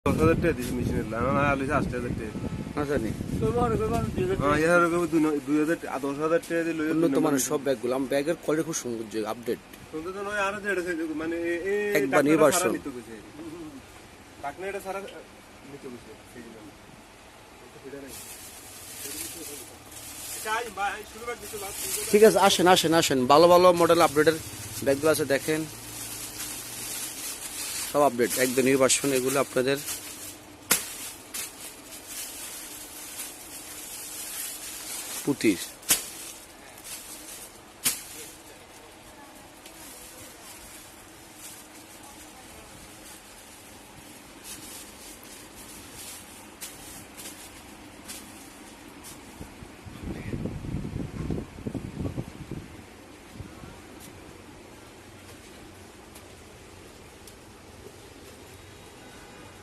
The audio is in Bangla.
10,000 টাকা দিয়েছি মেশিনের লাগানো না হলে 8,000 টাকা আচ্ছা নি হ্যাঁ এর 2,000 10,000 টাকা দিয়ে লই উন্নত মানের সব ব্যাগগুলো আমার ব্যাগের কোয়ালিটি খুব সুন্দর যে আপডেট শুনতে তো নয় আরো যেটা মানে এই একবার নির্বাসন টাকনা এটা সারা নিতে বসে সেই জন্য এটা নাই চাই ভাই শুরু করে দিতে লাস্ট ঠিক আছে আসেন আসেন আসেন ভালো ভালো মডেল আপডেটের ব্যাগগুলো আছে দেখেন সব আপডেট একদম নির্বাসন এগুলো আপনাদের পুতির